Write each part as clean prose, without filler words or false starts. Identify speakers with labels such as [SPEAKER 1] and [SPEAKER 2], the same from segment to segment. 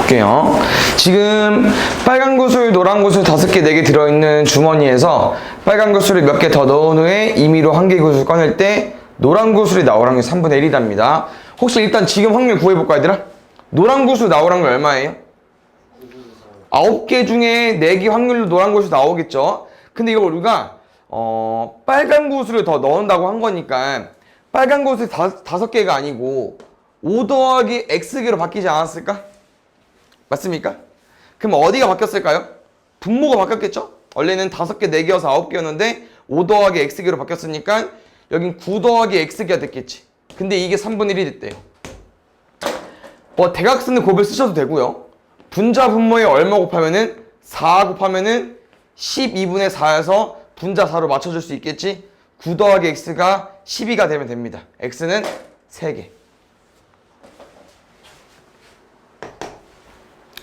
[SPEAKER 1] 볼게요. 지금 빨간 구슬, 노란 구슬 5개, 4개 들어있는 주머니에서 빨간 구슬을 몇 개 더 넣은 후에 임의로 1개 구슬 꺼낼 때 노란 구슬이 나올 확률이 3분의 1이랍니다. 혹시 일단 지금 확률 구해볼까 얘들아? 노란 구슬 나올 확률 얼마예요? 9개 중에 4개 확률로 노란 구슬 나오겠죠? 근데 이거 우리가 빨간 구슬을 더 넣는다고 한 거니까 빨간 구슬 5개가 아니고 5 더하기 x개로 바뀌지 않았을까? 맞습니까? 그럼 어디가 바뀌었을까요? 분모가 바뀌었겠죠? 원래는 5개, 4개여서 9개였는데 5 더하기 x개로 바뀌었으니까 여긴 9 더하기 x개가 됐겠지. 근데 이게 3분의 1이 됐대요. 대각선의 곱을 쓰셔도 되고요. 분자 분모에 얼마 곱하면은 4 곱하면은 12분의 4에서 분자 4로 맞춰줄 수 있겠지? 9 더하기 x가 12가 되면 됩니다. x는 3개.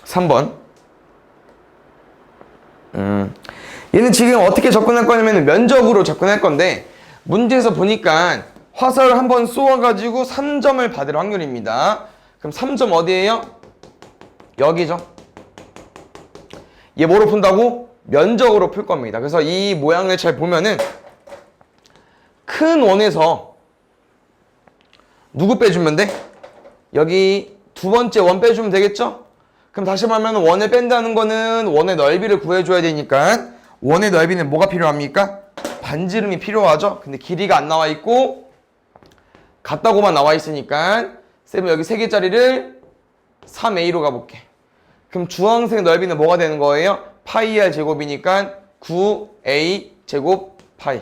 [SPEAKER 1] 3번. 얘는 지금 어떻게 접근할 거냐면 면적으로 접근할 건데 문제에서 보니까 화살을 한번 쏘아가지고 3점을 받을 확률입니다. 그럼 3점 어디예요? 여기죠. 얘 뭐로 푼다고? 면적으로 풀 겁니다. 그래서 이 모양을 잘 보면은 큰 원에서 누구 빼주면 돼? 여기 두 번째 원 빼주면 되겠죠? 그럼 다시 말하면 원을 뺀다는 거는 원의 넓이를 구해줘야 되니까 원의 넓이는 뭐가 필요합니까? 반지름이 필요하죠? 근데 길이가 안 나와 있고 같다고만 나와 있으니까 쌤은 여기 3개짜리를 3a로 가볼게. 그럼 주황색 넓이는 뭐가 되는 거예요? 파이 r 제곱이니까 9a 제곱 파이.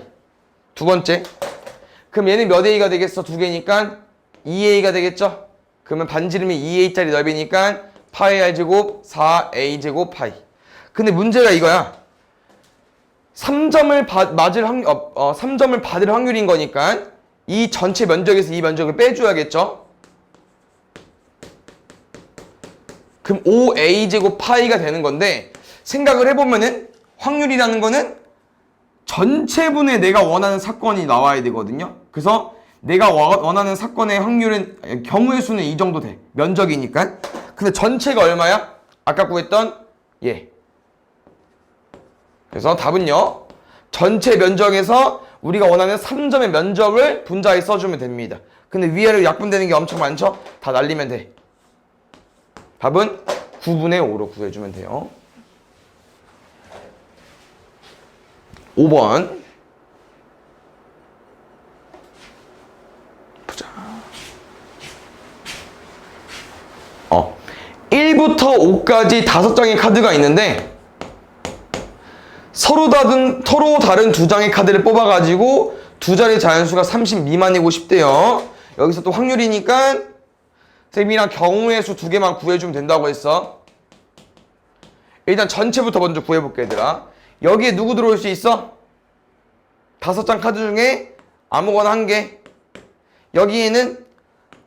[SPEAKER 1] 두 번째. 그럼 얘는 몇 a가 되겠어? 2개니까 2a가 되겠죠? 그러면 반지름이 2a짜리 넓이니까 파이 r 제곱 4a 제곱 파이. 근데 문제가 이거야. 3점을 받을 확률인 거니까 이 전체 면적에서 이 면적을 빼줘야겠죠? 그럼 5a 제곱 파이가 되는 건데 생각을 해보면은 확률이라는 거는 전체분의 내가 원하는 사건이 나와야 되거든요. 그래서 내가 원하는 사건의 확률은 경우의 수는 이 정도 돼. 면적이니까. 근데 전체가 얼마야? 아까 구했던 얘. 그래서 답은요. 전체 면적에서 우리가 원하는 3점의 면적을 분자에 써주면 됩니다. 근데 위아래로 약분되는 게 엄청 많죠? 다 날리면 돼. 답은 9분의 5로 구해주면 돼요. 5번. 보자. 1부터 5까지 5장의 카드가 있는데 서로 다른 2장의 카드를 뽑아가지고 두 자리 자연수가 30 미만이고 싶대요. 여기서 또 확률이니까 쌤이랑 경우의 수 2개만 구해주면 된다고 했어. 일단 전체부터 먼저 구해볼게 얘들아. 여기에 누구 들어올 수 있어? 5장 카드 중에 아무거나 1개. 여기에는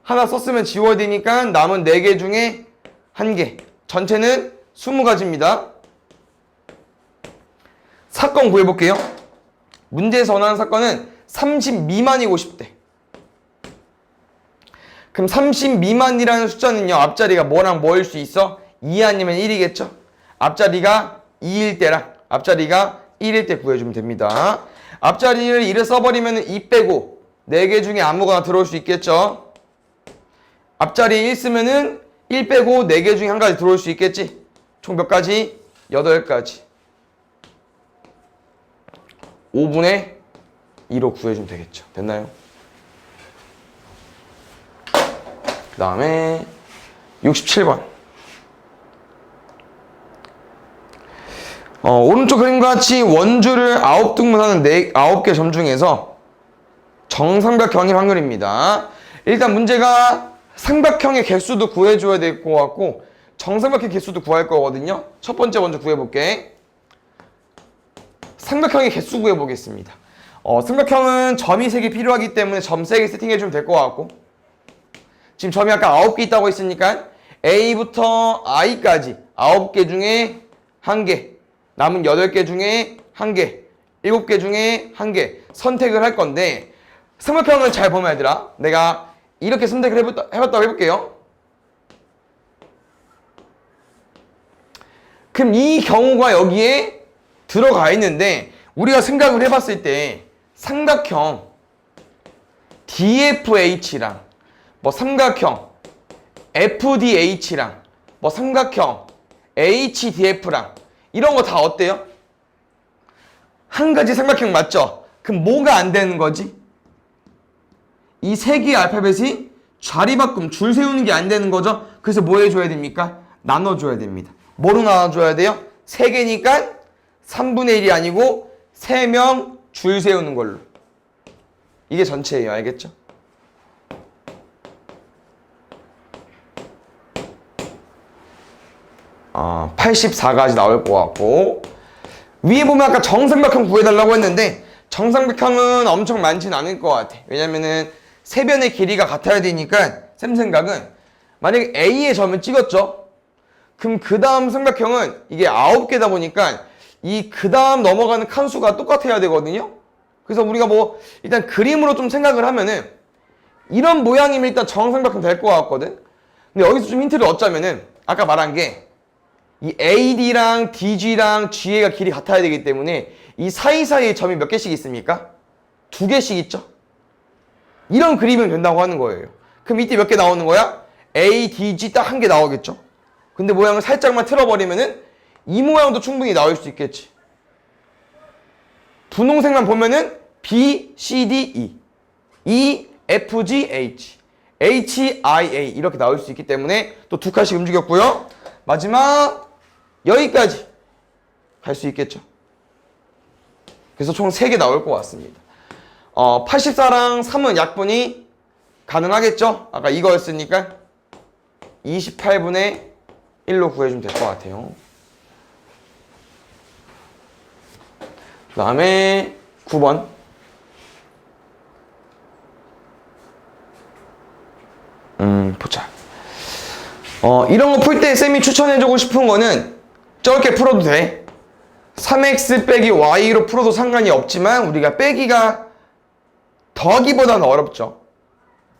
[SPEAKER 1] 하나 썼으면 지워야 되니까 남은 4개 중에 1개. 전체는 20가지입니다. 사건 구해볼게요. 문제에서 원하는 사건은 30 미만이고 싶대. 그럼 30 미만이라는 숫자는요. 앞자리가 뭐랑 뭐일 수 있어? 2 아니면 1이겠죠? 앞자리가 2일 때랑 앞자리가 1일 때 구해주면 됩니다. 앞자리를 1을 써버리면 2 빼고 4개 중에 아무거나 들어올 수 있겠죠? 앞자리에 1 쓰면은 1 빼고 4개 중에 1가지 들어올 수 있겠지? 총 몇 가지? 8가지. 5분의 2로 구해주면 되겠죠. 됐나요? 그 다음에 67번. 오른쪽 그림과 같이 원주를 9등분하는 9개 점 중에서 정삼각형일 확률입니다. 일단 문제가 삼각형의 개수도 구해줘야 될 것 같고 정삼각형 개수도 구할 거거든요. 첫 번째 먼저 구해볼게. 삼각형의 개수 구해보겠습니다. 삼각형은 점이 3개 필요하기 때문에 점 3개 세팅해주면 될 것 같고 지금 점이 아까 9개 있다고 했으니까 A부터 I까지 9개 중에 1개, 남은 8개 중에 1개, 7개 중에 1개 선택을 할 건데 삼각형을 잘 보면 얘들아 내가 이렇게 선택을 해봤다고 해볼게요. 그럼 이 경우가 여기에 들어가 있는데 우리가 생각을 해봤을 때 삼각형 DFH랑 뭐 삼각형 FDH랑 뭐 삼각형 HDF랑 이런 거 다 어때요? 한 가지 삼각형 맞죠? 그럼 뭐가 안 되는 거지? 이 세 개의 알파벳이 자리바꿈 줄 세우는 게 안 되는 거죠? 그래서 뭐 해줘야 됩니까? 나눠줘야 됩니다. 뭐로 나눠줘야 돼요? 세 개니까 3분의 1이 아니고 3명 줄 세우는 걸로. 이게 전체예요. 알겠죠? 아, 84가지 나올 것 같고 위에 보면 아까 정삼각형 구해달라고 했는데 정삼각형은 엄청 많지는 않을 것 같아. 왜냐면은 세 변의 길이가 같아야 되니까 쌤 생각은 만약에 A의 점을 찍었죠? 그럼 그 다음 삼각형은 이게 9개다 보니까 이 그 다음 넘어가는 칸수가 똑같아야 되거든요. 그래서 우리가 뭐 일단 그림으로 좀 생각을 하면은 이런 모양이면 일단 정삼각형 될 것 같거든. 근데 여기서 좀 힌트를 얻자면은 아까 말한 게 이 AD랑 DG랑 GA가 길이 같아야 되기 때문에 이 사이사이에 점이 몇 개씩 있습니까? 2개씩 있죠? 이런 그림이면 된다고 하는 거예요. 그럼 이때 몇 개 나오는 거야? A, D, G 딱 한 개 나오겠죠? 근데 모양을 살짝만 틀어버리면은 이 모양도 충분히 나올 수 있겠지. 분홍색만 보면은 B, C, D, E, E, F, G, H, H, I, A 이렇게 나올 수 있기 때문에 또 2칸씩 움직였고요. 마지막 여기까지 갈 수 있겠죠. 그래서 총 3개 나올 것 같습니다. 84랑 3은 약분이 가능하겠죠? 아까 이거였으니까 28분의 1로 구해주면 될 것 같아요. 그 다음에 9번. 보자. 이런 거 풀 때 쌤이 추천해주고 싶은 거는 저렇게 풀어도 돼. 3x 빼기 y로 풀어도 상관이 없지만 우리가 빼기가 더하기보다는 어렵죠.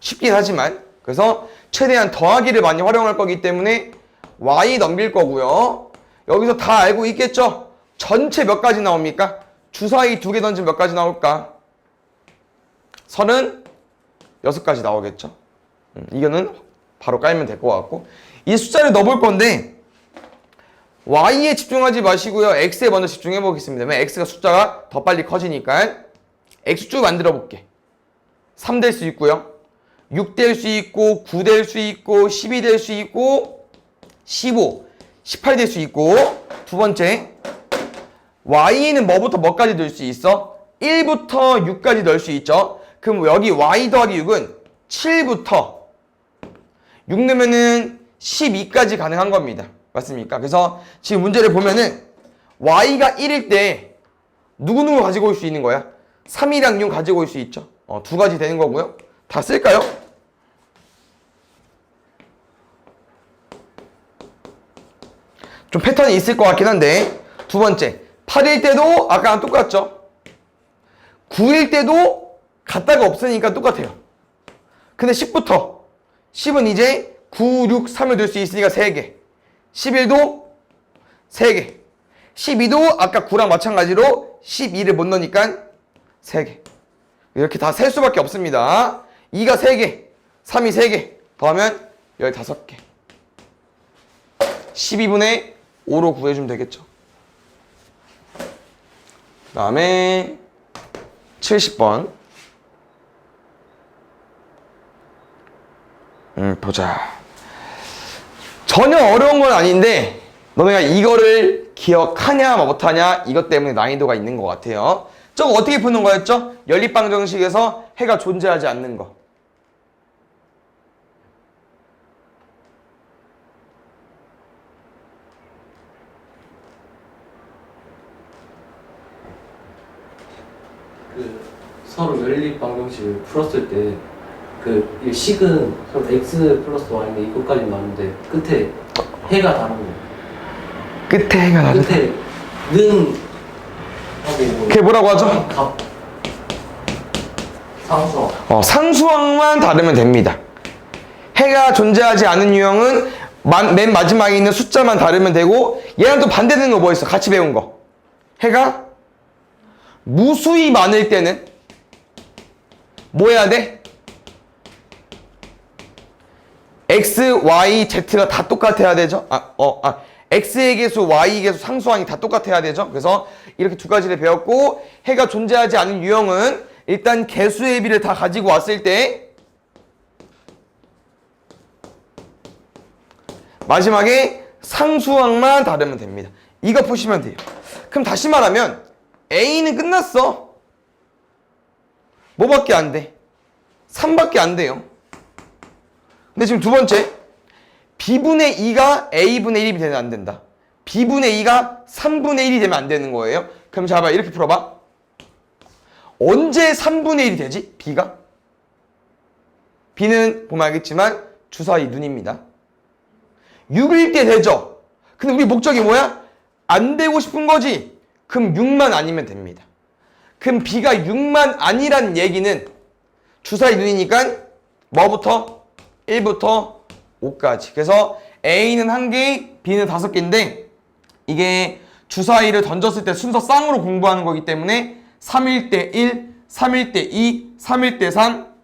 [SPEAKER 1] 쉽긴 하지만. 그래서 최대한 더하기를 많이 활용할 거기 때문에 y 넘길 거고요. 여기서 다 알고 있겠죠? 전체 몇 가지 나옵니까? 주사위 2개 던지면 몇 가지 나올까? 36가지 나오겠죠? 이거는 바로 깔면 될 것 같고 이 숫자를 넣어볼 건데 y에 집중하지 마시고요. x에 먼저 집중해 보겠습니다. 왜냐면 x가 숫자가 더 빨리 커지니까 x 쭉 만들어 볼게. 3 될 수 있고요. 6 될 수 있고 9 될 수 있고 12 될 수 있고 15, 18 될 수 있고 두 번째 y는 뭐부터 뭐까지 넣을 수 있어? 1부터 6까지 넣을 수 있죠. 그럼 여기 y 더하기 6은 7부터 6 넣으면은 12까지 가능한 겁니다. 맞습니까? 그래서 지금 문제를 보면은 y가 1일 때 누구누구 가지고 올 수 있는 거야? 3이랑 6 가지고 올 수 있죠. 2가지 되는 거고요. 다 쓸까요? 좀 패턴이 있을 것 같긴 한데 두 번째 8일 때도 아까랑 똑같죠. 9일 때도 같다가 없으니까 똑같아요. 근데 10부터 10은 이제 9, 6, 3을 넣을 수 있으니까 3개 11도 3개 12도 아까 9랑 마찬가지로 12를 못 넣으니까 3개 이렇게 다 셀 수밖에 없습니다. 2가 3개 3이 3개 더하면 15개 12분의 5로 구해주면 되겠죠. 그 다음에 70번 보자. 전혀 어려운 건 아닌데 너네가 이거를 기억하냐 못하냐 이것 때문에 난이도가 있는 것 같아요. 저거 어떻게 푸는 거였죠? 연립방정식에서 해가 존재하지 않는 거.
[SPEAKER 2] 서로 연립 방정식을 풀었을 때 이 식은 서로 x 플러스 y인데 이것까지 나오는데 끝에 해가 다른 거.
[SPEAKER 1] 끝에 해가 다르다.
[SPEAKER 2] 끝에 는 하고 뭐
[SPEAKER 1] 그게 뭐라고 하죠?
[SPEAKER 2] 값 상수항.
[SPEAKER 1] 상수항만 다르면 됩니다. 해가 존재하지 않은 유형은 맨 마지막에 있는 숫자만 다르면 되고, 얘랑 또 반대되는 거 뭐 있어? 같이 배운 거. 해가 무수히 많을 때는 뭐 해야 돼? x, y, z가 다 똑같아야 되죠? x의 개수, y의 개수, 상수항이 다 똑같아야 되죠? 그래서 이렇게 두 가지를 배웠고, 해가 존재하지 않은 유형은 일단 개수의 비를 다 가지고 왔을 때 마지막에 상수항만 다르면 됩니다. 이거 푸시면 돼요. 그럼 다시 말하면 A는 끝났어. 뭐밖에 안 돼? 3밖에 안 돼요. 근데 지금 두 번째, B분의 2가 A분의 1이 되면 안 된다. B분의 2가 3분의 1이 되면 안 되는 거예요. 그럼 자, 봐, 이렇게 풀어봐. 언제 3분의 1이 되지? B가? B는 보면 알겠지만 주사위 눈입니다. 6일 때 되죠? 근데 우리 목적이 뭐야? 안 되고 싶은 거지? 그럼 6만 아니면 됩니다. 그럼 B가 6만 아니란 얘기는 주사위 눈이니까 뭐부터? 1부터 5까지. 그래서 A는 1개, B는 5개인데 이게 주사위를 던졌을 때 순서 쌍으로 공부하는 거기 때문에 3일 때 1, 3일 때 2, 3일 때 3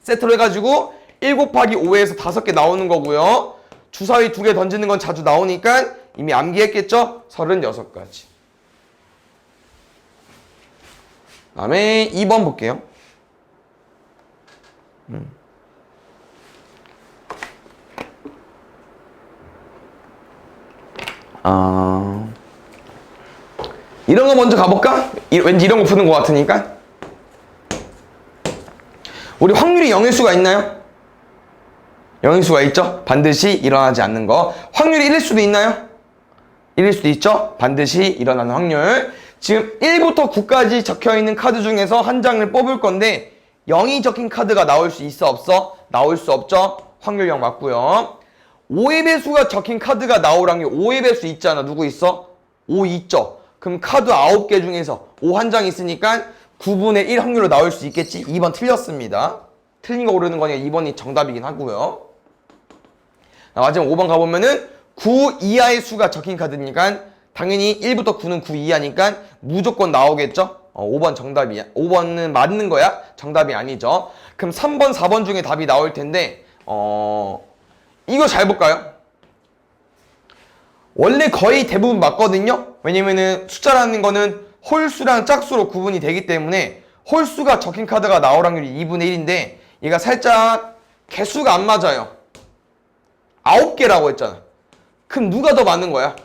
[SPEAKER 1] 세트로 해가지고 1 곱하기 5에서 5개 나오는 거고요. 주사위 2개 던지는 건 자주 나오니까 이미 암기했겠죠? 36가지. 다음에 2번 볼게요. 이런 거 먼저 가볼까? 왠지 이런 거 푸는 것 같으니까. 우리 확률이 0일 수가 있나요? 0일 수가 있죠? 반드시 일어나지 않는 거. 확률이 1일 수도 있나요? 1일 수도 있죠? 반드시 일어나는 확률. 지금 1부터 9까지 적혀있는 카드 중에서 한 장을 뽑을 건데 0이 적힌 카드가 나올 수 있어 없어? 나올 수 없죠? 확률 0 맞고요. 5의 배수가 적힌 카드가 나올 확률 5의 배수 있잖아. 누구 있어? 5 있죠? 그럼 카드 9개 중에서 5 한 장 있으니까 9분의 1 확률로 나올 수 있겠지? 2번 틀렸습니다. 틀린 거 고르는 거니까 2번이 정답이긴 하고요. 마지막 5번 가보면은 9 이하의 수가 적힌 카드니까 당연히 1부터 9는 9 이하니까 무조건 나오겠죠? 5번 정답이야. 5번은 맞는 거야? 정답이 아니죠. 그럼 3번, 4번 중에 답이 나올 텐데 이거 잘 볼까요? 원래 거의 대부분 맞거든요? 왜냐면은 숫자라는 거는 홀수랑 짝수로 구분이 되기 때문에 홀수가 적힌 카드가 나올 확률이 2분의 1인데 얘가 살짝 개수가 안 맞아요. 9개라고 했잖아. 그럼 누가 더 많은 거야?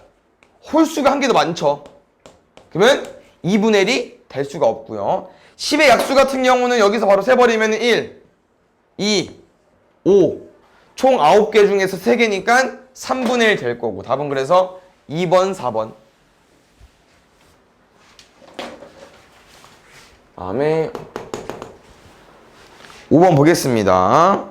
[SPEAKER 1] 홀수가 한 개 더 많죠. 그러면 2분의 1이 될 수가 없고요. 10의 약수 같은 경우는 여기서 바로 세버리면 1, 2, 5 총 9개 중에서 3개니까 3분의 1 될 거고 답은 그래서 2번, 4번. 다음에 5번 보겠습니다.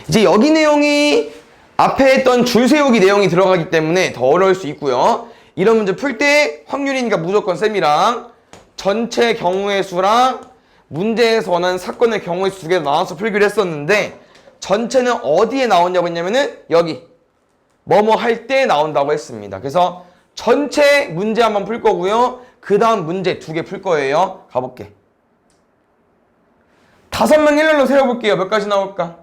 [SPEAKER 1] 이제 여기 내용이 앞에 했던 줄 세우기 내용이 들어가기 때문에 더 어려울 수 있고요. 이런 문제 풀 때 확률이니까 무조건 쌤이랑 전체 경우의 수랑 문제에서 원하는 사건의 경우의 수 두 개 나눠서 풀기로 했었는데 전체는 어디에 나오냐고 했냐면은 여기 뭐뭐 할 때 나온다고 했습니다. 그래서 전체 문제 한번 풀 거고요. 그 다음 문제 2개 풀 거예요. 가볼게. 5명 일렬로 세워볼게요. 몇 가지 나올까?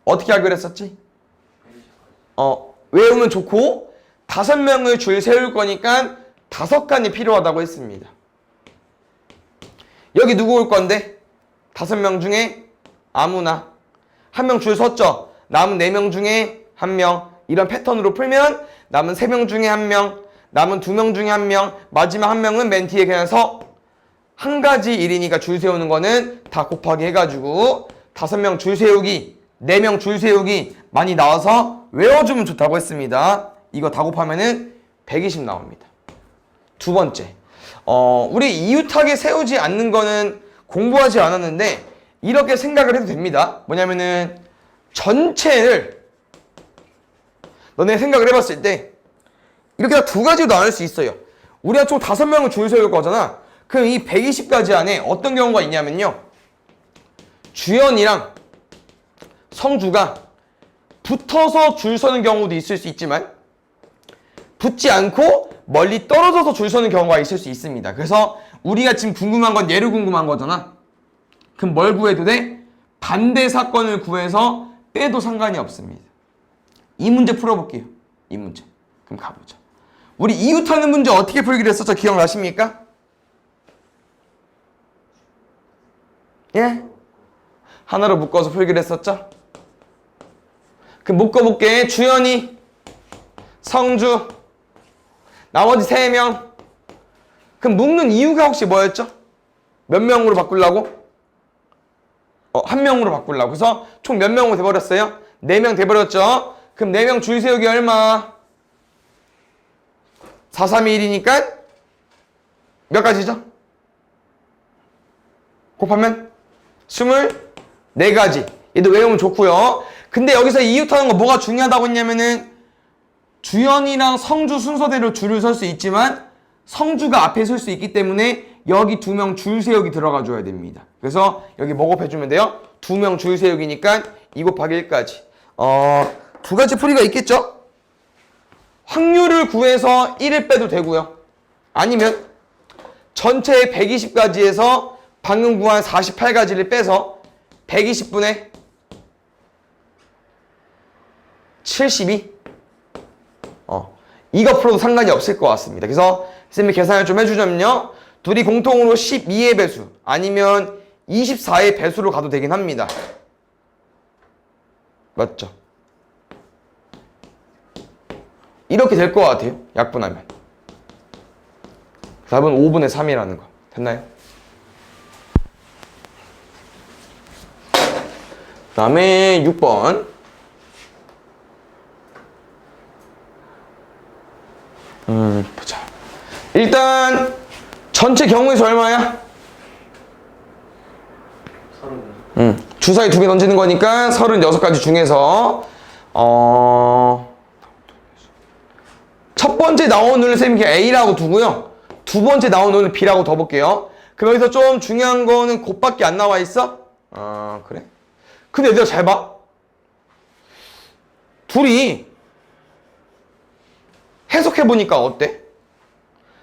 [SPEAKER 1] 어떻게 하기로 했었지? 외우면 좋고 5명을 줄 세울 거니까 5칸이 필요하다고 했습니다. 여기 누구 올 건데? 5명 중에 아무나 1명 줄 섰죠? 남은 4명 중에 1명. 이런 패턴으로 풀면 남은 3명 중에 1명, 남은 2명 중에 1명, 마지막 1명은 맨 뒤에 그냥 서. 한 가지 일이니까 줄 세우는 거는 다 곱하기 해가지고 5명 줄 세우기, 4명 줄 세우기 많이 나와서 외워주면 좋다고 했습니다. 이거 다 곱하면은 120 나옵니다. 두 번째, 우리 이웃하게 세우지 않는 거는 공부하지 않았는데 이렇게 생각을 해도 됩니다. 뭐냐면은 전체를 너네 생각을 해봤을 때 이렇게 다 2가지로 나눌 수 있어요. 우리가 총 5명을 줄 세울 거잖아. 그럼 이 120가지 안에 어떤 경우가 있냐면요. 주연이랑 성주가 붙어서 줄 서는 경우도 있을 수 있지만 붙지 않고 멀리 떨어져서 줄 서는 경우가 있을 수 있습니다. 그래서 우리가 지금 궁금한 건 얘를 궁금한 거잖아. 그럼 뭘 구해도 돼? 반대 사건을 구해서 빼도 상관이 없습니다. 이 문제 풀어볼게요. 이 문제. 그럼 가보자. 우리 이웃하는 문제 어떻게 풀기로 했었죠? 기억나십니까? 예? 하나로 묶어서 풀기로 했었죠? 그럼 묶어볼게. 주연이, 성주, 나머지 3명. 그럼 묶는 이유가 혹시 뭐였죠? 몇 명으로 바꾸려고? 1명으로 바꾸려고. 그래서 총 몇 명으로 돼버렸어요? 4명 돼버렸죠? 그럼 4명 줄 세우기 얼마? 4, 3, 2, 1이니까 몇 가지죠? 곱하면 24가지. 얘도 외우면 좋고요. 근데 여기서 이웃하는 거 뭐가 중요하다고 했냐면은 주연이랑 성주 순서대로 줄을 설 수 있지만 성주가 앞에 설 수 있기 때문에 여기 2명 줄 세우기 들어가 줘야 됩니다. 그래서 여기 뭐 곱해주면 돼요? 2명 줄 세우기니까 2 곱하기 1까지. 2가지 풀이가 있겠죠? 확률을 구해서 1을 빼도 되고요. 아니면 전체 120가지에서 방금 구한 48가지를 빼서 120분의 72. 이거 풀어도 상관이 없을 것 같습니다. 그래서 쌤이 계산을 좀 해주자면요. 둘이 공통으로 12의 배수 아니면 24의 배수로 가도 되긴 합니다. 맞죠? 이렇게 될 것 같아요. 약분하면. 답은 5분의 3이라는 거. 됐나요? 그 다음에 6번. 보자. 일단 전체 경우의 수 얼마야?
[SPEAKER 2] 30.
[SPEAKER 1] 주사위 2개 던지는 거니까 36가지 중에서 첫 번째 나온 눈을 쌤이 A라고 두고요. 두 번째 나온 눈을 B라고 더 볼게요. 그럼 여기서 좀 중요한 거는 곱밖에 안 나와 있어? 그래? 근데 얘들아 잘 봐. 둘이 해석해보니까 어때?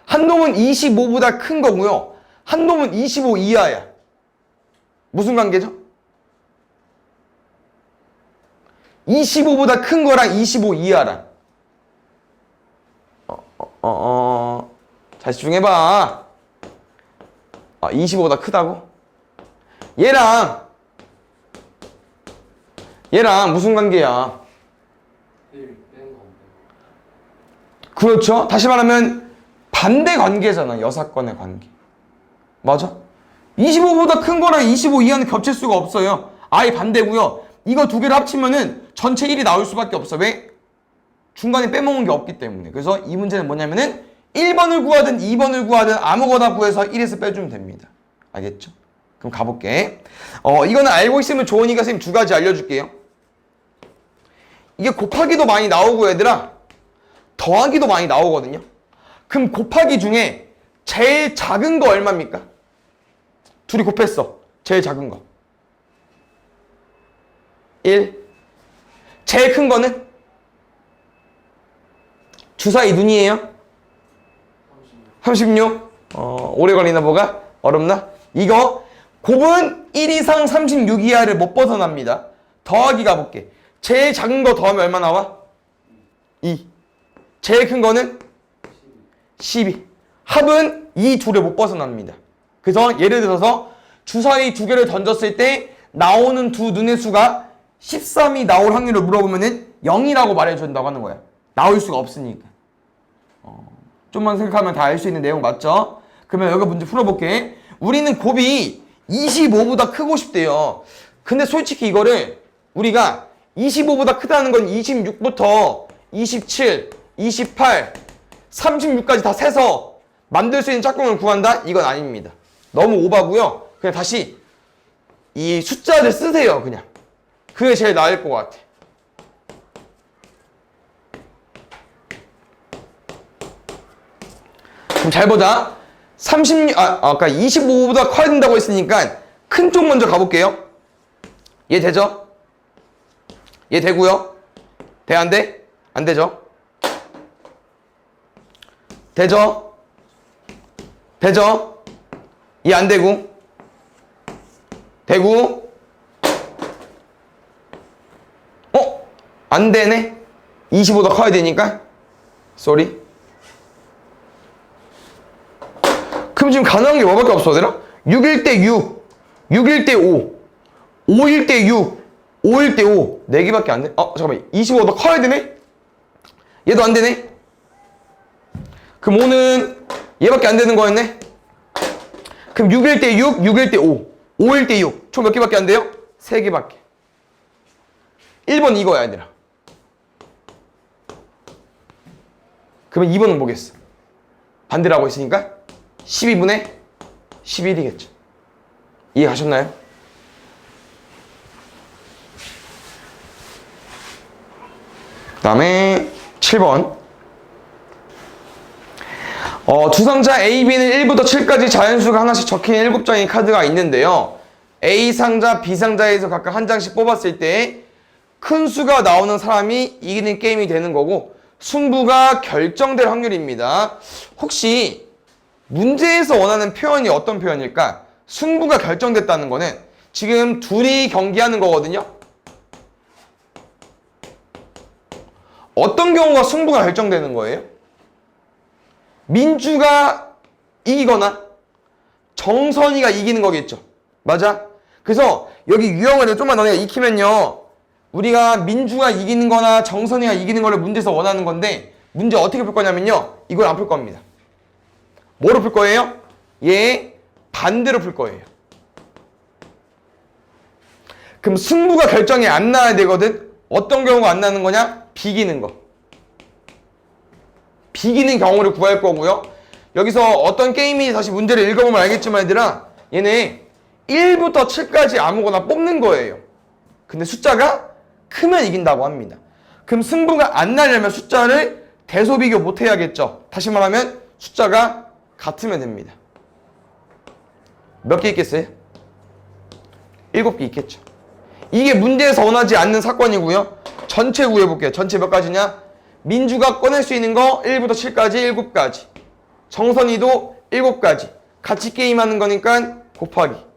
[SPEAKER 1] 한 놈은 25보다 큰 거고요. 한 놈은 25 이하야. 무슨 관계죠? 25보다 큰 거랑 25 이하랑. 다시 집중해봐. 25보다 크다고? 얘랑 무슨 관계야?
[SPEAKER 2] 1 뺀 거.
[SPEAKER 1] 그렇죠. 다시 말하면 반대 관계잖아. 여사건의 관계. 맞아? 25보다 큰 거랑 25 이하는 겹칠 수가 없어요. 아예 반대고요. 이거 두 개를 합치면은 전체 1이 나올 수밖에 없어. 왜? 중간에 빼먹은 게 없기 때문에. 그래서 이 문제는 뭐냐면은 1번을 구하든 2번을 구하든 아무거나 구해서 1에서 빼주면 됩니다. 알겠죠? 그럼 가볼게. 이거는 알고 있으면 좋으니까 선생님 2가지 알려줄게요. 이게 곱하기도 많이 나오고 얘들아 더하기도 많이 나오거든요. 그럼 곱하기 중에 제일 작은 거 얼마입니까? 둘이 곱했어. 제일 작은 거 1. 제일 큰 거는? 주사위 눈이에요? 36. 오래 걸리나 뭐가? 어렵나? 이거 곱은 1 이상 36 이하를 못 벗어납니다. 더하기 가볼게. 제일 작은 거 더하면 얼마 나와? 2. 제일 큰 거는? 12. 합은 이 둘을 못 벗어납니다. 그래서 예를 들어서 주사위 2개를 던졌을 때 나오는 두 눈의 수가 13이 나올 확률을 물어보면은 0이라고 말해준다고 하는 거야. 나올 수가 없으니까. 좀만 생각하면 다 알 수 있는 내용 맞죠? 그러면 여기 문제 풀어볼게. 우리는 곱이 25보다 크고 싶대요. 근데 솔직히 이거를 우리가 25보다 크다는 건 26부터 27, 28, 36까지 다 세서 만들 수 있는 짝꿍을 구한다? 이건 아닙니다. 너무 오바고요. 그냥 다시 이 숫자를 쓰세요. 그냥. 그게 제일 나을 것 같아. 그럼 잘 보자. 아까 25보다 커야 된다고 했으니까 큰 쪽 먼저 가볼게요. 얘 되죠? 얘 되고요. 돼, 안 돼? 안 되죠? 되죠? 되죠? 얘 안 되고. 되고. 안 되네? 25더 커야 되니까? 쏘리. 그럼 지금 가능한 게 뭐밖에 없어, 얘들아? 6일 때 6, 6일 때 5, 5일 때 6, 5일 때 5. 4개밖에 안 돼? 잠깐만. 25더 커야 되네? 얘도 안 되네? 그럼 5는 얘밖에 안 되는 거였네? 그럼 6일 때 6, 6일 때 5, 5일 때 6. 총 몇 개밖에 안 돼요? 3개밖에. 1번 이거야, 얘들아. 그러면 2번은 뭐겠어? 반대로 하고 있으니까 12분의 11이겠죠. 이해 가셨나요? 그 다음에 7번. 주상자 A, B는 1부터 7까지 자연수가 하나씩 적힌 7장의 카드가 있는데요. A 상자, B 상자에서 각각 한 장씩 뽑았을 때 큰 수가 나오는 사람이 이기는 게임이 되는 거고, 승부가 결정될 확률입니다. 혹시 문제에서 원하는 표현이 어떤 표현일까? 승부가 결정됐다는 거는 지금 둘이 경기하는 거거든요. 어떤 경우가 승부가 결정되는 거예요? 민주가 이기거나 정선이가 이기는 거겠죠. 맞아? 그래서 여기 유형을 좀만 너네가 익히면요, 우리가 민주가 이기는 거나 정선이가 이기는 거를 문제에서 원하는 건데, 문제 어떻게 풀 거냐면요, 이걸 안 풀 겁니다. 뭐로 풀 거예요? 얘 반대로 풀 거예요. 그럼 승부가 결정이 안 나야 되거든. 어떤 경우가 안 나는 거냐? 비기는 거. 비기는 경우를 구할 거고요. 여기서 어떤 게임이, 다시 문제를 읽어보면 알겠지만 얘들아, 얘네 1부터 7까지 아무거나 뽑는 거예요. 근데 숫자가 크면 이긴다고 합니다. 그럼 승부가 안 나려면 숫자를 대소비교 못 해야겠죠. 다시 말하면 숫자가 같으면 됩니다. 몇 개 있겠어요? 7개 있겠죠. 이게 문제에서 원하지 않는 사건이고요. 전체 구해볼게요. 전체 몇 가지냐? 민주가 꺼낼 수 있는 거 1부터 7까지 7가지. 정선이도 7가지. 같이 게임하는 거니까 곱하기.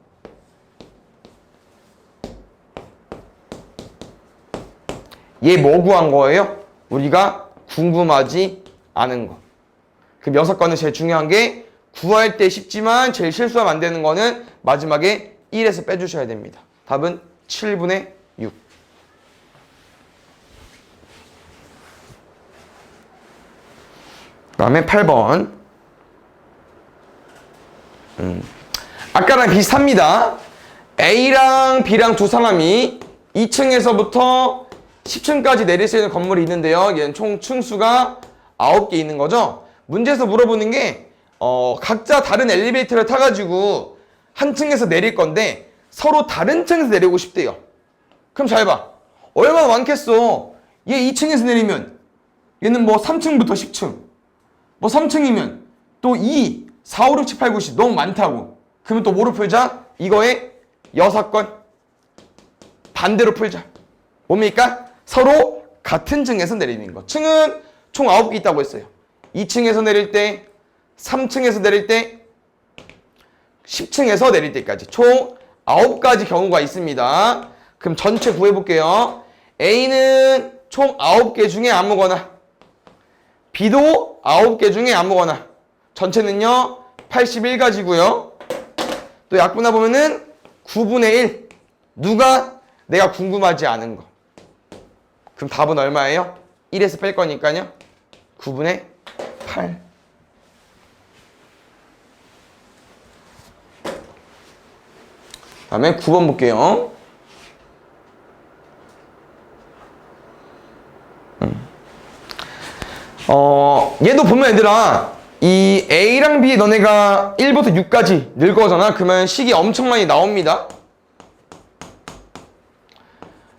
[SPEAKER 1] 얘 뭐 구한 거예요? 우리가 궁금하지 않은 거. 그럼 6건은 제일 중요한 게, 구할 때 쉽지만 제일 실수하면 안 되는 거는 마지막에 1에서 빼주셔야 됩니다. 답은 7분의 6. 그 다음에 8번. 아까랑 비슷합니다. A랑 B랑 두 사람이 2층에서부터 10층까지 내릴 수 있는 건물이 있는데요. 얘는 총 층수가 9개 있는 거죠. 문제에서 물어보는 게 각자 다른 엘리베이터를 타가지고 한 층에서 내릴 건데 서로 다른 층에서 내리고 싶대요. 그럼 잘 봐. 얼마나 많겠어. 얘 2층에서 내리면 얘는 뭐 3층부터 10층. 뭐 3층이면 또 2, 4, 5, 6, 7, 8, 9, 10 너무 많다고. 그러면 또 뭐로 풀자? 이거에 6건 반대로 풀자. 뭡니까? 서로 같은 층에서 내리는 거. 층은 총 9개 있다고 했어요. 2층에서 내릴 때, 3층에서 내릴 때, 10층에서 내릴 때까지 총 9가지 경우가 있습니다. 그럼 전체 구해볼게요. A는 총 9개 중에 아무거나, B도 9개 중에 아무거나. 전체는요 81가지고요. 또 약분해 보면은 9분의 1. 누가? 내가 궁금하지 않은 거. 그럼 답은 얼마예요? 1에서 뺄 거니까요 9분의 8. 다음에 9번 볼게요. 얘도 보면 얘들아, 이 A랑 B 너네가 1부터 6까지 늘 거잖아. 그러면 식이 엄청 많이 나옵니다.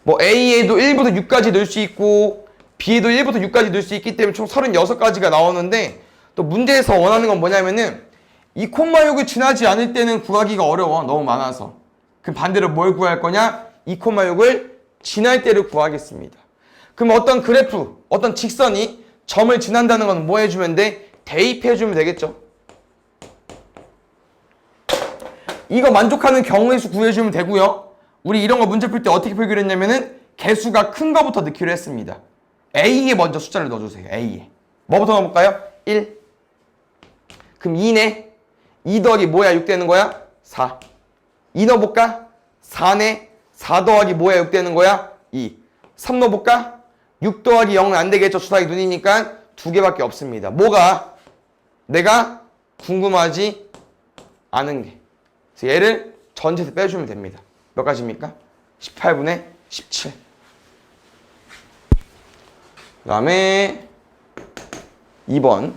[SPEAKER 1] 뭐 A에도 1부터 6까지 넣을 수 있고 B에도 1부터 6까지 넣을 수 있기 때문에 총 36가지가 나오는데, 또 문제에서 원하는 건 뭐냐면은 2,6을 지나지 않을 때는 구하기가 어려워. 너무 많아서. 그럼 반대로 뭘 구할 거냐? 2,6을 지날 때를 구하겠습니다. 그럼 어떤 그래프, 어떤 직선이 점을 지난다는 건 뭐 해주면 돼? 대입해주면 되겠죠. 이거 만족하는 경우의 수 구해주면 되고요. 우리 이런 거 문제 풀 때 어떻게 풀기로 했냐면은 개수가 큰 거부터 넣기로 했습니다. A에 먼저 숫자를 넣어주세요. A에. 뭐부터 넣어볼까요? 1. 그럼 2네. 2 더하기 뭐야? 6 되는 거야? 4. 2 넣어볼까? 4네. 4 더하기 뭐야? 6 되는 거야? 2. 3 넣어볼까? 6 더하기 0은 안 되겠죠. 주사위 눈이니까 2개밖에 없습니다. 뭐가? 내가 궁금하지 않은 게. 그래서 얘를 전체에서 빼주면 됩니다. 몇 가지입니까? 18분의 17. 그 다음에 2번.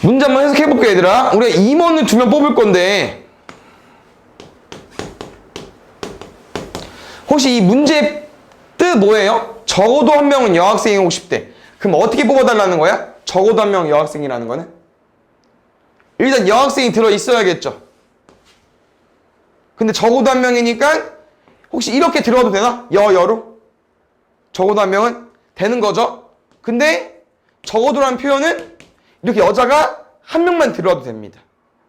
[SPEAKER 1] 문제 한번 해석해볼게 얘들아. 우리가 임원을 2명 뽑을 건데 혹시 이 문제 뜻 뭐예요? 적어도 한 명은 여학생이고 싶대. 그럼 어떻게 뽑아달라는 거야? 적어도 한 명은 여학생이라는 거는? 일단 여학생이 들어있어야겠죠. 근데 적어도 한 명이니까 혹시 이렇게 들어가도 되나? 여로? 적어도 한 명은 되는 거죠. 근데 적어도라는 표현은 이렇게 여자가 한 명만 들어와도 됩니다.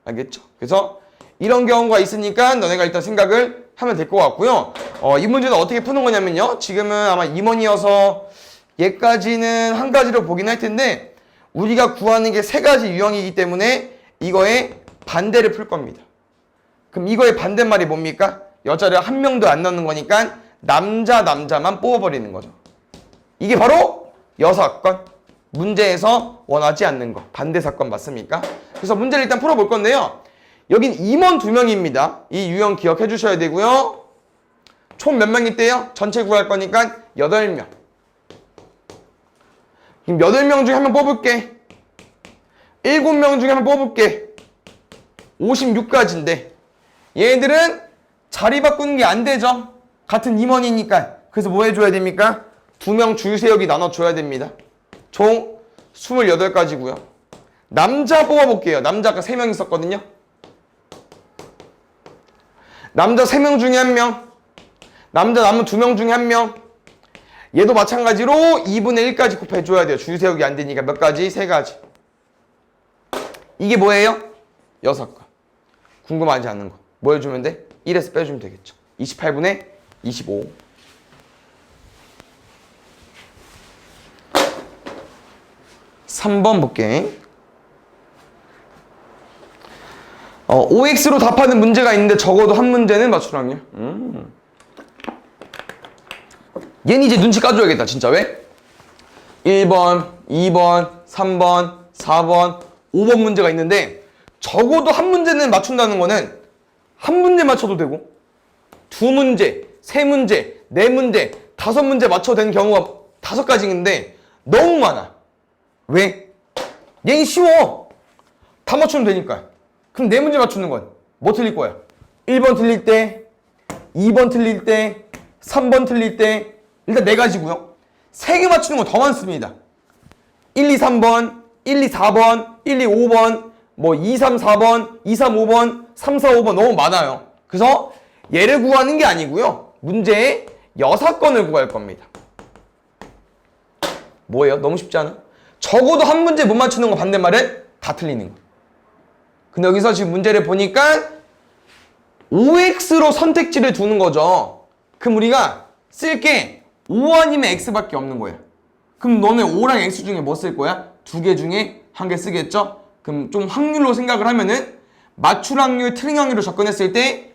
[SPEAKER 1] 알겠죠? 그래서 이런 경우가 있으니까 너네가 일단 생각을 하면 될 것 같고요. 이 문제는 어떻게 푸는 거냐면요. 지금은 아마 2번이어서 얘까지는 한 가지로 보긴 할 텐데 우리가 구하는 게 3가지 유형이기 때문에 이거의 반대를 풀 겁니다. 그럼 이거의 반대말이 뭡니까? 여자를 한 명도 안 넣는 거니까 남자만 뽑아버리는 거죠. 이게 바로 여사건. 문제에서 원하지 않는 거. 반대 사건 맞습니까? 그래서 문제를 일단 풀어볼 건데요. 여긴 임원 2명입니다. 이 유형 기억해 주셔야 되고요. 총 몇 명 있대요? 전체 구할 거니까 8명. 그럼 8명 중에 한 명 뽑을게. 7명 중에 한 명 뽑을게. 56가지인데 얘들은 자리 바꾸는 게 안 되죠. 같은 임원이니까. 그래서 뭐 해줘야 됩니까? 2명 줄 세우기 나눠줘야 됩니다. 총 28가지고요. 남자 뽑아볼게요. 남자 아까 3명 있었거든요. 남자 3명 중에 1명. 남자 남은 2명 중에 1명. 얘도 마찬가지로 2분의 1까지 곱해줘야 돼요. 줄 세우기 안 되니까 몇 가지? 3가지. 이게 뭐예요? 6건. 궁금하지 않은 거. 뭐 해주면 돼? 1에서 빼주면 되겠죠. 28분의 25. (3번) 볼게. OX로 답하는 문제가 있는데 적어도 한 문제는 맞추라며. 얘는 이제 눈치 까줘야겠다. 진짜 왜? 1번, 2번, 3번, 4번, 5번 문제가 있는데 적어도 한 문제는 맞춘다는 거는 한 문제 맞춰도 되고 2문제, 3문제, 4문제, 5문제 맞춰도 되는 경우가 5가지인데 너무 많아. 왜? 얘는 쉬워. 다 맞추면 되니까. 그럼 4문제 맞추는 건 뭐 틀릴 거야? 1번 틀릴 때, 2번 틀릴 때, 3번 틀릴 때 일단 4가지고요. 3개 맞추는 건 더 많습니다. 1, 2, 3번, 1, 2, 4번, 1, 2, 5번, 뭐 2, 3, 4번, 2, 3, 5번, 3, 4, 5번 너무 많아요. 그래서 얘를 구하는 게 아니고요. 문제의 6건을 구할 겁니다. 뭐예요? 너무 쉽지 않아? 적어도 한 문제 못 맞추는 거 반대말은 다 틀리는 거. 근데 여기서 지금 문제를 보니까 OX로 선택지를 두는 거죠. 그럼 우리가 쓸 게 O 아니면 X밖에 없는 거예요. 그럼 너네 O랑 X 중에 뭐 쓸 거야? 2개 중에 1개 쓰겠죠? 그럼 좀 확률로 생각을 하면은 맞출 확률, 틀린 확률로 접근했을 때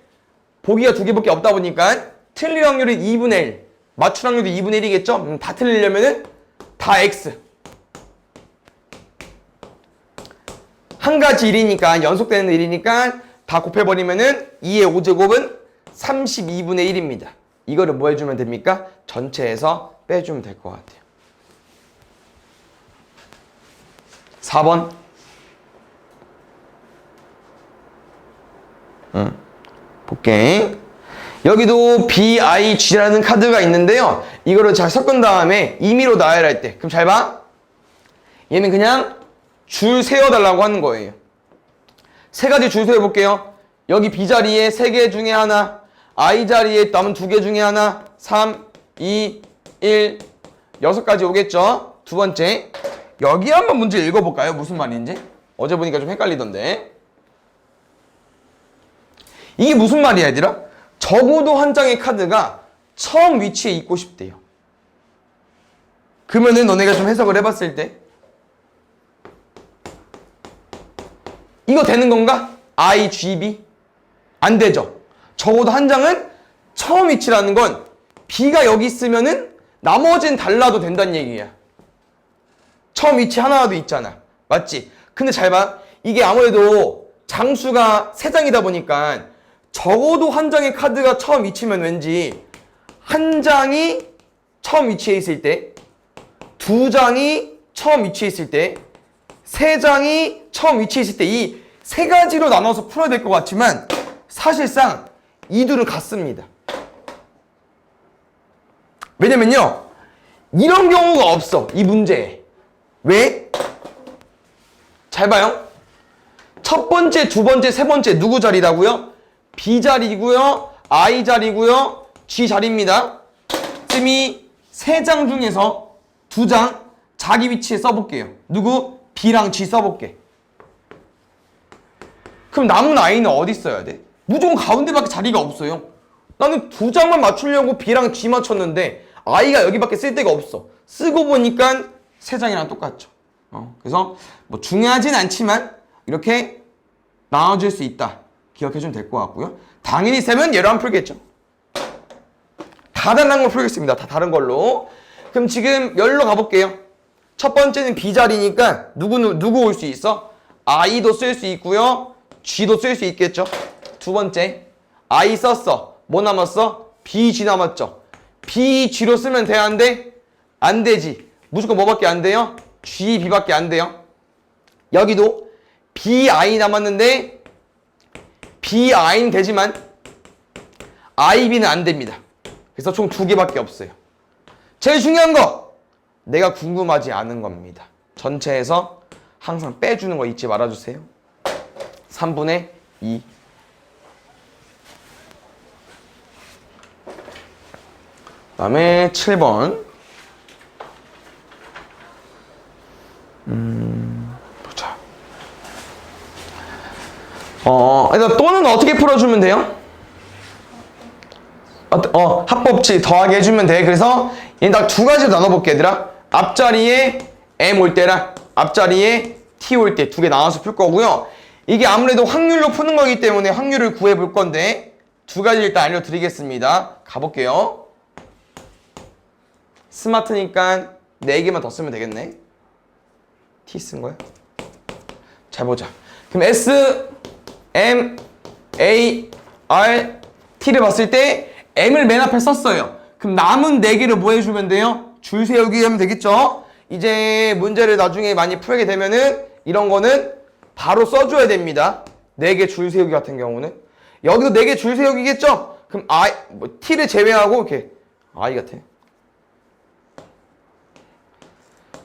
[SPEAKER 1] 보기가 2개밖에 없다 보니까 틀릴 확률은 2분의 1, 맞출 확률도 2분의 1이겠죠? 다 틀리려면은 다 X. 한 가지 일이니까 연속되는 일이니까 다 곱해버리면은 2의 5제곱은 32분의 1입니다. 이거를 뭐 해주면 됩니까? 전체에서 빼주면 될 것 같아요. 4번. 볼게. 여기도 BIG라는 카드가 있는데요. 이거를 잘 섞은 다음에 임의로 나열할 때. 그럼 잘 봐. 얘는 그냥 줄 세워달라고 하는 거예요. 세 가지 줄 세워볼게요. 여기 B 자리에 3개 중에 하나, I 자리에 남은 2개 중에 하나, 3, 2, 1, 6가지 오겠죠? 두 번째, 여기 한번 문제 읽어볼까요? 무슨 말인지? 어제 보니까 좀 헷갈리던데. 이게 무슨 말이야, 얘들아? 적어도 한 장의 카드가 처음 위치에 있고 싶대요. 그러면은 너네가 좀 해석을 해봤을 때 이거 되는 건가? I, G, B? 안 되죠. 적어도 한 장은 처음 위치라는 건 B가 여기 있으면은 나머지는 달라도 된다는 얘기야. 처음 위치 하나라도 있잖아. 맞지? 근데 잘 봐. 이게 아무래도 장수가 3장이다 보니까 적어도 한 장의 카드가 처음 위치면 왠지 한 장이 처음 위치해 있을 때, 2장이 처음 위치해 있을 때, 3장이 처음 위치해 있을 때 이 3가지로 나눠서 풀어야 될 것 같지만 사실상 이 둘은 같습니다. 왜냐면요, 이런 경우가 없어, 이 문제에. 왜? 잘 봐요. 첫 번째, 두 번째, 세 번째 누구 자리라고요? B 자리고요, I 자리고요, G 자리입니다. 쌤이 3장 중에서 2장 자기 위치에 써볼게요. 누구? B랑 G 써볼게. 그럼 남은 I는 어디 써야 돼? 무조건 가운데밖에 자리가 없어요. 나는 2장만 맞추려고 B랑 G 맞췄는데 I가 여기밖에 쓸 데가 없어. 쓰고 보니까 3장이랑 똑같죠. 그래서 뭐 중요하진 않지만 이렇게 나눠줄 수 있다. 기억해주면 될 것 같고요. 당연히 쌤은 얘로 안 풀겠죠. 다 다른 걸 풀겠습니다. 다 다른 걸로. 그럼 지금 열로 가볼게요. 첫 번째는 B 자리니까 누구 올 수 있어? I도 쓸 수 있고요. G도 쓸 수 있겠죠. 두 번째, I 썼어. 뭐 남았어? B, G 남았죠. B, G로 쓰면 돼, 안 돼? 안 되지. 무조건 뭐밖에 안 돼요? G, B밖에 안 돼요. 여기도 B, I 남았는데 B, I는 되지만 I, B는 안 됩니다. 그래서 총 2개밖에 없어요. 제일 중요한 거, 내가 궁금하지 않은 겁니다. 전체에서 항상 빼주는 거 잊지 말아주세요. 3분의 2. 그 다음에 7번. 보자. 일단 또는 어떻게 풀어주면 돼요? 합법치 더하기 해주면 돼. 그래서 얘 딱 2가지로 나눠볼게, 얘들아. 앞자리에 M 올 때랑 앞자리에 T 올 때 2개 나눠서 풀 거고요. 이게 아무래도 확률로 푸는 거기 때문에 확률을 구해볼 건데 2가지 일단 알려드리겠습니다. 가볼게요. 스마트니까 4개만 더 쓰면 되겠네. T 쓴 거야? 잘 보자. 그럼 S, M, A, R, T를 봤을 때 M을 맨 앞에 썼어요. 그럼 남은 4개를 뭐 해주면 돼요? 줄 세우기 하면 되겠죠? 이제 문제를 나중에 많이 풀게 되면은 이런 거는 바로 써줘야 됩니다. 4개 줄 세우기 같은 경우는. 여기도 4개 줄 세우기겠죠? 그럼 T를 제외하고 이렇게 I 같아.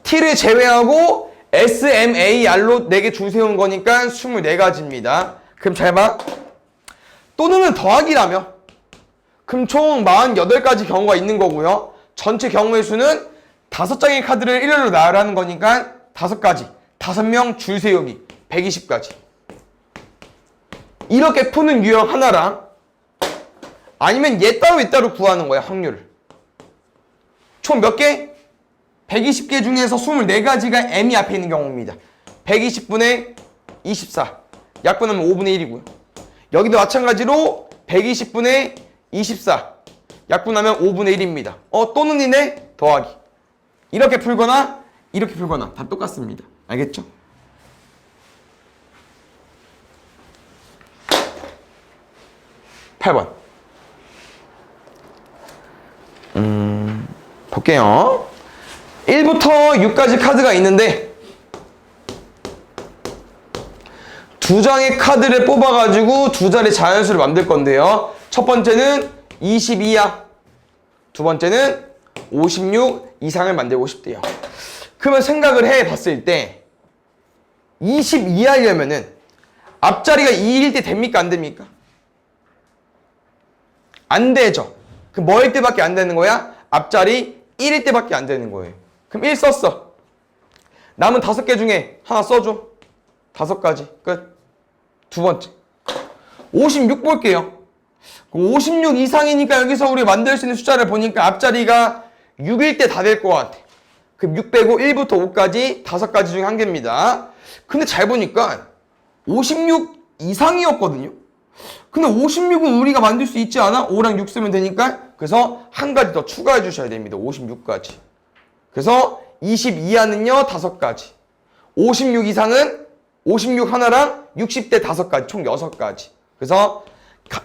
[SPEAKER 1] T를 제외하고 S, M, A, R로 4개 줄 세우는 거니까 24가지입니다. 그럼 잘 봐. 또는 더하기라며. 그럼 총 48가지 경우가 있는 거고요. 전체 경우의 수는 5장의 카드를 일렬로 나열하는 거니까 5가지. 5명 줄 세우기. 120가지. 이렇게 푸는 유형 하나랑 아니면 얘 따로 구하는 거야, 확률을. 총 몇 개? 120개 중에서 24가지가 M이 앞에 있는 경우입니다. 120분의 24. 약분하면 5분의 1이고요. 여기도 마찬가지로 120분의 24. 약분하면 5분의 1입니다. 또는 이네 더하기. 이렇게 풀거나 이렇게 풀거나 다 똑같습니다. 알겠죠? (8번) 볼게요. 1부터 6까지 카드가 있는데 2장의 카드를 뽑아가지고 2자리 자연수를 만들 건데요. 첫 번째는 22야. 두 번째는 56 이상을 만들고 싶대요. 그러면 생각을 해봤을 때 22 하려면은 앞자리가 2일 때 됩니까? 안 됩니까? 안 되죠. 그럼 뭐일 때밖에 안 되는 거야? 앞자리 1일 때밖에 안 되는 거예요. 그럼 1 썼어. 남은 5개 중에 하나 써줘. 5가지. 끝. 두 번째. 56 볼게요. 56 이상이니까 여기서 우리 만들 수 있는 숫자를 보니까 앞자리가 6일 때 다 될 것 같아. 그럼 6 빼고 1부터 5까지 5가지 중에 한 개입니다. 근데 잘 보니까 56 이상이었거든요. 근데 56은 우리가 만들 수 있지 않아? 5랑 6 쓰면 되니까. 그래서 한 가지 더 추가해 주셔야 됩니다. 56까지. 그래서 20 이하는요 5가지. 56 이상은 56 하나랑 60대 5가지. 총 6가지. 그래서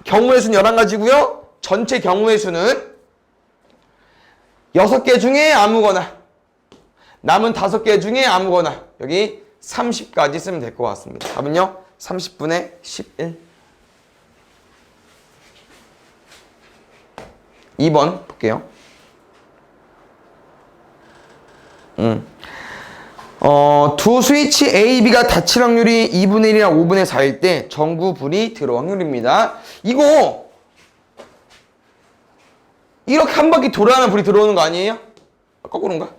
[SPEAKER 1] 경우의 수는 11가지고요. 전체 경우의 수는 6개 중에 아무거나, 남은 5개 중에 아무거나, 여기 30까지 쓰면 될 것 같습니다. 답은요 30분의 11. 2번 볼게요. 두 스위치 A, B가 닫힐 확률이 2분의 1이랑 5분의 4일 때 전구 불이 들어올 확률입니다. 이거 이렇게 한 바퀴 돌아야만 불이 들어오는 거 아니에요? 거꾸로인가?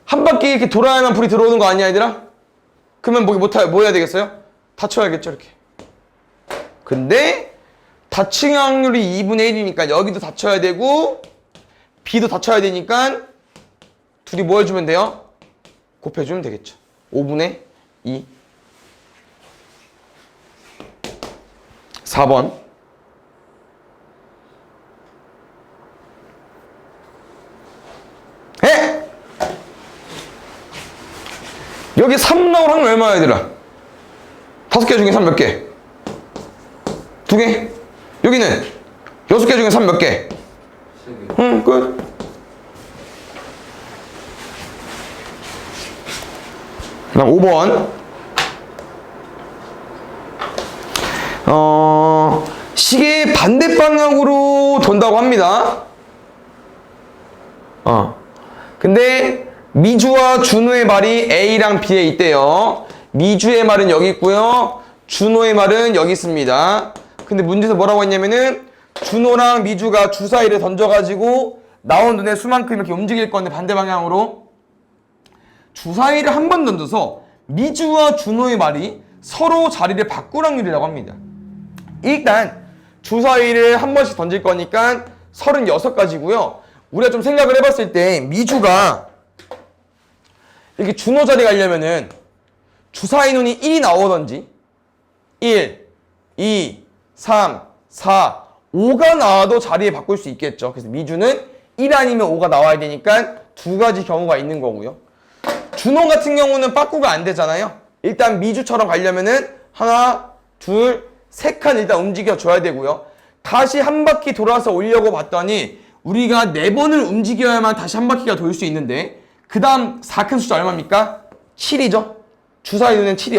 [SPEAKER 1] 한 바퀴 이렇게 돌아야만 불이 들어오는 거 아니야, 얘들아? 그러면 뭐 해야 되겠어요? 닫혀야겠죠, 이렇게. 근데 닫힐 확률이 2분의 1이니까 여기도 닫혀야 되고 B도 닫혀야 되니까 둘이 뭐 해주면 돼요? 곱해주면 되겠죠. 5분의 2. 4번. 에? 여기 3 나올 확률 얼마야, 얘들아? 5개 중에 3 몇 개? 2개? 여기는 6개 중에 3 몇 개? 3개. 끝. 그다음 5번. 시계 반대 방향으로 돈다고 합니다. 근데 미주와 준호의 말이 A랑 B에 있대요. 미주의 말은 여기 있고요. 준호의 말은 여기 있습니다. 근데 문제에서 뭐라고 했냐면은 준호랑 미주가 주사위를 던져가지고 나온 눈의 수만큼 이렇게 움직일 건데 반대 방향으로 주사위를 한 번 던져서 미주와 준호의 말이 서로 자리를 바꿀 확률이라고 합니다. 일단 주사위를 한 번씩 던질 거니까 36가지고요. 우리가 좀 생각을 해봤을 때 미주가 이렇게 준호 자리 가려면은 주사위 눈이 1이 나오던지 1, 2, 3, 4, 5가 나와도 자리에 바꿀 수 있겠죠. 그래서 미주는 1 아니면 5가 나와야 되니까 2가지 경우가 있는 거고요. 준호 같은 경우는 빠꾸가 안 되잖아요. 일단 미주처럼 가려면은 하나, 둘, 3칸 일단 움직여 줘야 되고요. 다시 한 바퀴 돌아서 오려고 봤더니 우리가 4번을 움직여야만 다시 한 바퀴가 돌 수 있는데 그 다음 4큰 숫자 얼마입니까? 7이죠. 주사위 눈엔 7이